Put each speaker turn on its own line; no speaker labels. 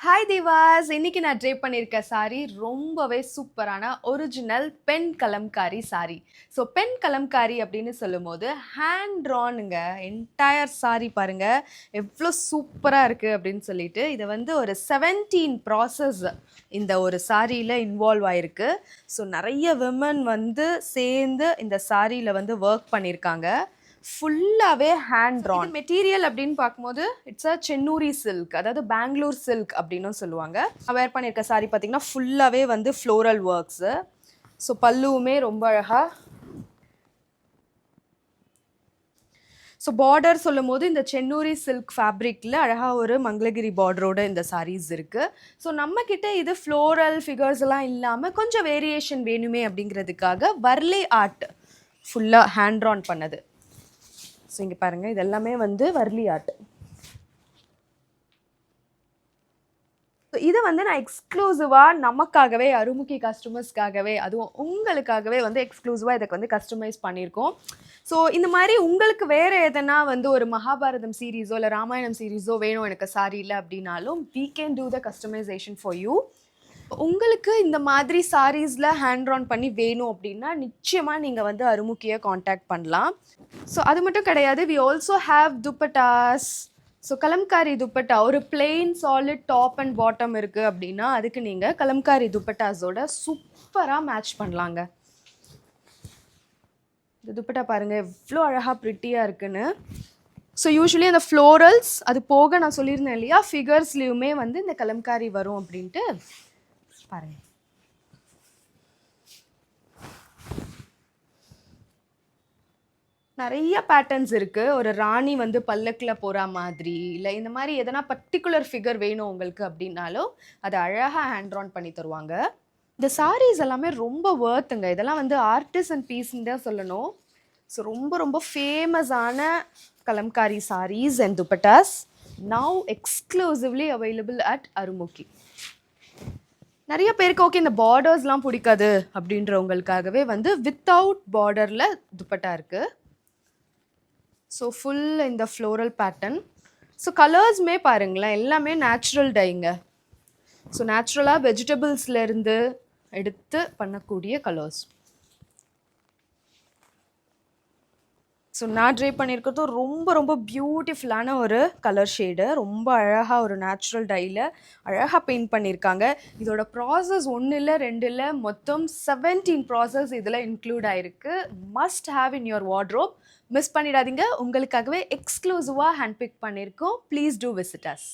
Hi Diwas, இன்னைக்கு நான் try பண்ணியிருக்க சாரி ரொம்பவே சூப்பரான original pen Kalamkari sari. So pen Kalamkari அப்படின்னு சொல்லும் போது ஹேண்ட் ட்ரானுங்க என்டையர் சாரி பாருங்க எவ்வளோ சூப்பராக இருக்குது அப்படின்னு சொல்லிட்டு இதை வந்து ஒரு 17 ப்ராசஸ் இந்த ஒரு சாரியில் இன்வால்வ் ஆயிருக்கு. ஸோ நிறைய விமன் வந்து சேர்ந்து இந்த சாரியில் வந்து ஒர்க் பண்ணியிருக்காங்க. ஃபுல்லாகவே ஹேண்ட் ட்ரான் மெட்டீரியல் அப்படின்னு பார்க்கும்போது இட்ஸ் அ சென்னூரி சில்க், அதாவது பெங்களூர் சில்க் அப்படின்னும் சொல்லுவாங்க. வேர் பண்ணியிருக்க சாரி பார்த்தீங்கன்னா ஃபுல்லாகவே வந்து ஃப்ளோரல் ஒர்க்ஸு. ஸோ பல்லுவுமே ரொம்ப அழகாக. ஸோ பார்டர் சொல்லும் போது இந்த சென்னூரி சில்க் ஃபேப்ரிக்கில் அழகாக ஒரு மங்களகிரி பார்டரோட இந்த சாரீஸ் இருக்குது. ஸோ நம்மக்கிட்ட இது ஃப்ளோரல் ஃபிகர்ஸ் எல்லாம் இல்லாமல் கொஞ்சம் வேரியேஷன் வேணுமே அப்படிங்கிறதுக்காக வர்லி ஆர்ட் ஃபுல்லாக ஹேண்ட் ட்ரான் பண்ணது. ஸோ இங்கே பாருங்கள், இது எல்லாமே வந்து வர்லி ஆர்ட். ஸோ இதை வந்து நான் எக்ஸ்க்ளூசிவாக நமக்காகவே, அருமுகி கஸ்டமர்ஸ்க்காகவே, அதுவும் உங்களுக்காகவே வந்து எக்ஸ்க்ளூசிவாக இதுக்கு வந்து கஸ்டமைஸ் பண்ணியிருக்கோம். ஸோ இந்த மாதிரி உங்களுக்கு வேறு எதனா வந்து ஒரு மகாபாரதம் சீரீஸோ இல்லை ராமாயணம் சீரீஸோ வேணும் எனக்கு சாரி இல்லை அப்படின்னாலும் we can do the customization for you. உங்களுக்கு இந்த மாதிரி சாரீஸில் ஹேண்ட் ட்ரான் பண்ணி வேணும் அப்படின்னா நிச்சயமாக நீங்கள் வந்து அருமுகியை காண்டாக்ட் பண்ணலாம். ஸோ அது மட்டும் கிடையாது, we also have dupattas. So kalamkari dupatta ஒரு plain solid top and bottom இருக்குது அப்படின்னா அதுக்கு நீங்கள் கலம்காரி துப்பட்டாஸோட சூப்பராக மேட்ச் பண்ணலாங்க. இந்த துப்பட்டா பாருங்கள் எவ்வளோ அழகாக ப்ரிட்டியாக இருக்குன்னு. ஸோ யூஸ்வலி அந்த ஃப்ளோரல்ஸ் அது போக நான் சொல்லியிருந்தேன் இல்லையா, ஃபிகர்ஸ்லேயுமே வந்து இந்த கலம்காரி வரும் அப்படின்ட்டு பாருங்க. நிறைய பேட்டர்ன்ஸ் இருக்குது. ஒரு ராணி வந்து பல்லக்கில் போகிற மாதிரி, இல்லை இந்த மாதிரி எதனா பர்டிகுலர் ஃபிகர் வேணும் உங்களுக்கு அப்படின்னாலும் அதை அழகாக ஹேண்ட் ட்ரான் பண்ணி தருவாங்க. இந்த சாரீஸ் எல்லாமே ரொம்ப வர்த்துங்க. இதெல்லாம் வந்து ஆர்டிசன் பீஸ்ன்னு தான் சொல்லணும். ஸோ ரொம்ப ரொம்ப ஃபேமஸான kalamkari saris and dupattas now exclusively available at Arumugi. நிறைய பேருக்கு ஓகே இந்த பார்டர்ஸ்லாம் பிடிக்காது அப்படின்றவங்களுக்காகவே வந்து வித்தவுட் பார்டரில் துப்பட்டா இருக்குது. ஸோ ஃபுல் இந்த ஃப்ளோரல் பேட்டர்ன். ஸோ கலர்ஸுமே பாருங்களேன் எல்லாமே நேச்சுரல் டைங்க. ஸோ நேச்சுரலாக வெஜிடபிள்ஸ்லேருந்து எடுத்து பண்ணக்கூடிய கலர்ஸ். ஸோ நான் ட்ரை பண்ணியிருக்கிறதும் ரொம்ப ரொம்ப பியூட்டிஃபுல்லான ஒரு கலர் ஷேடு. ரொம்ப அழகாக ஒரு நேச்சுரல் டையில் அழகாக பெயிண்ட் பண்ணியிருக்காங்க. இதோட ப்ராசஸ் 1 இல்லை 2 இல்லை, மொத்தம் 17 ப்ராசஸ் இதில் இன்க்ளூட் ஆகிருக்கு. Must have in your wardrobe. Miss பண்ணிடாதீங்க. உங்களுக்காகவே எக்ஸ்க்ளூசிவாக ஹேண்ட் பிக் பண்ணியிருக்கோம். Please do visit as.